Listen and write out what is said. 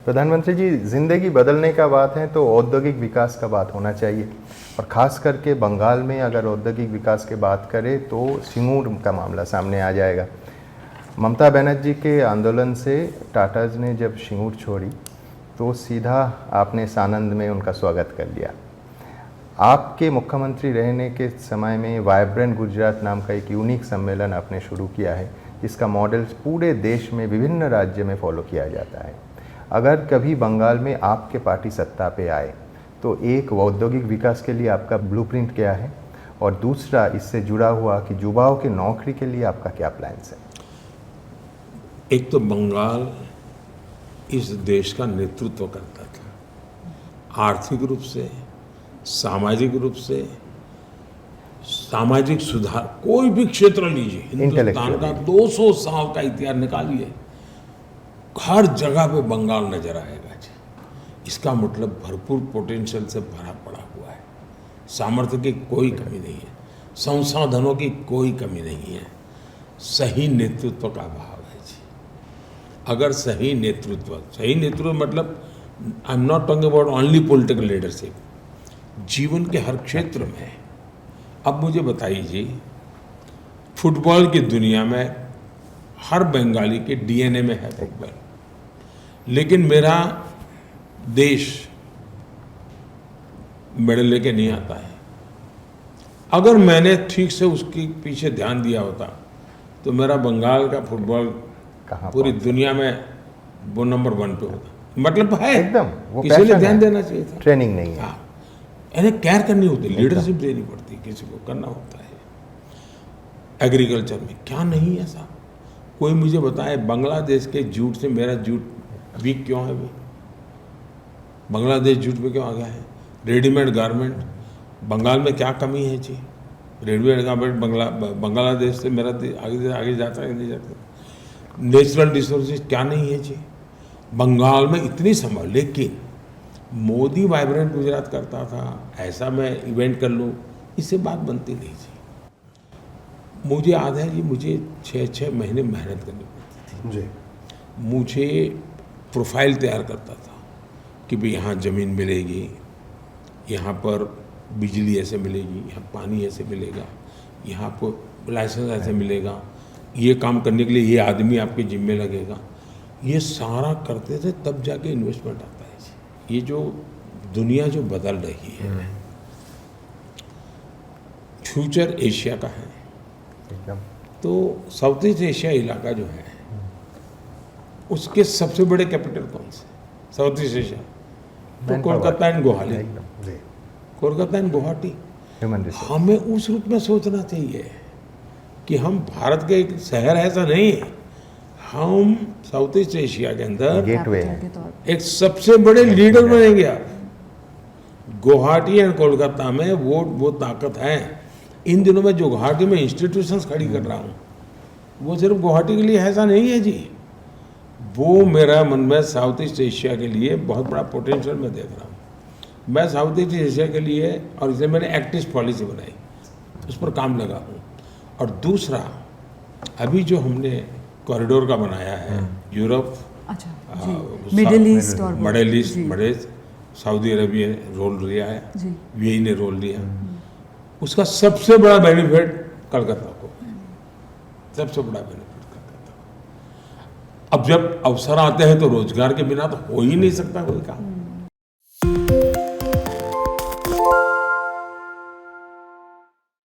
प्रधानमंत्री जी, जिंदगी बदलने का बात है तो औद्योगिक विकास का बात होना चाहिए और ख़ास करके बंगाल में अगर औद्योगिक विकास की बात करें तो सिंगूर का मामला सामने आ जाएगा। ममता बनर्जी के आंदोलन से टाटाज ने जब सिंगूर छोड़ी तो सीधा आपने सानंद में उनका स्वागत कर लिया। आपके मुख्यमंत्री रहने के समय में वाइब्रेंट गुजरात नाम का एक यूनिक सम्मेलन आपने शुरू किया है, जिसका मॉडल पूरे देश में विभिन्न राज्य में फॉलो किया जाता है। अगर कभी बंगाल में आपके पार्टी सत्ता पे आए तो एक औद्योगिक विकास के लिए आपका ब्लूप्रिंट क्या है, और दूसरा इससे जुड़ा हुआ कि युवाओं की नौकरी के लिए आपका क्या प्लान्स है? एक तो बंगाल इस देश का नेतृत्व करता था, आर्थिक रूप से, सामाजिक रूप से, सामाजिक सुधार, कोई भी क्षेत्र लीजिए, हिंदुस्तान का 200 साल का इतिहास निकालिए, हर जगह पे बंगाल नजर आएगा जी। इसका मतलब भरपूर पोटेंशियल से भरा पड़ा हुआ है, सामर्थ्य की कोई कमी नहीं है, संसाधनों की कोई कमी नहीं है, सही नेतृत्व का अभाव है जी। अगर सही नेतृत्व मतलब I am not talking about only political leadership, जीवन के हर क्षेत्र में। अब मुझे बताइए जी, फुटबॉल की दुनिया में हर बंगाली के डीएनए में है फुटबॉल, लेकिन मेरा देश मेडल लेके नहीं आता है। अगर मैंने ठीक से उसके पीछे ध्यान दिया होता तो मेरा बंगाल का फुटबॉल पूरी दुनिया में वो नंबर 1 पे होता। मतलब है एकदम, किसी ने ध्यान देना चाहिए था। ट्रेनिंग नहीं है, इन्हें केयर करनी होती, लीडरशिप देनी पड़ती, किसी को करना होता है। एग्रीकल्चर में क्या नहीं है साहब, कोई मुझे बताए बांग्लादेश के जूट से मेरा जूट वीक क्यों है? बांग्लादेश जूट में क्यों आ गया है? रेडीमेड गारमेंट बंगाल में क्या कमी है जी? रेडीमेड गारमेंट बांग्लादेश से मेरा आगे जाता है, नहीं जाता? नेचुरल रिसोर्सेज क्या नहीं है जी? बंगाल में इतनी संभाल, लेकिन मोदी वाइब्रेंट गुजरात करता था, ऐसा मैं इवेंट कर लूँ, इससे बात बनती नहीं जी। मुझे याद है जी, मुझे 6 महीने मेहनत करनी पड़ती थी जी। मुझे प्रोफाइल तैयार करता था कि भाई यहाँ ज़मीन मिलेगी, यहाँ पर बिजली ऐसे मिलेगी, यहाँ पानी ऐसे मिलेगा, यहाँ पर लाइसेंस ऐसे मिलेगा, ये काम करने के लिए ये आदमी आपके जिम्मे लगेगा। ये सारा करते थे, तब जाके इन्वेस्टमेंट आता है जी। ये जो दुनिया जो बदल रही है, फ्यूचर एशिया का है। तो साउथ ईस्ट एशिया इलाका जो है, उसके सबसे बड़े कैपिटल कौन से? साउथ ईस्ट एशिया तो कोलकाता एंड गुवाहाटी, कोलकाता एंड गुवाहाटी। हमें उस रूप में सोचना चाहिए कि हम भारत के एक शहर ऐसा नहीं है, हम साउथ ईस्ट एशिया के अंदर गेटवे एक सबसे बड़े लीडर बनेंगे आप। गुवाहाटी एंड कोलकाता में वो ताकत है। इन दिनों में जो गुवाहाटी में इंस्टीट्यूशंस खड़ी कर रहा हूँ, वो सिर्फ गुवाहाटी के लिए ऐसा नहीं है जी। वो मेरा मन में साउथ ईस्ट एशिया के लिए बहुत बड़ा पोटेंशियल मैं देख रहा हूँ। मैं साउथ ईस्ट एशिया के लिए, और इसे मैंने एक्टिव पॉलिसी बनाई, उस पर काम लगा हूँ। और दूसरा, अभी जो हमने कॉरिडोर का बनाया है, यूरोप, मिडिल ईस्ट और सऊदी अरबिया ने रोल लिया है, यूएई ने रोल लिया, उसका सबसे बड़ा बेनिफिट कलकत्ता को, सबसे बड़ा बेनिफिट कलकत्ता। अब जब अवसर आते हैं तो रोजगार के बिना तो हो ही नहीं सकता कोई काम।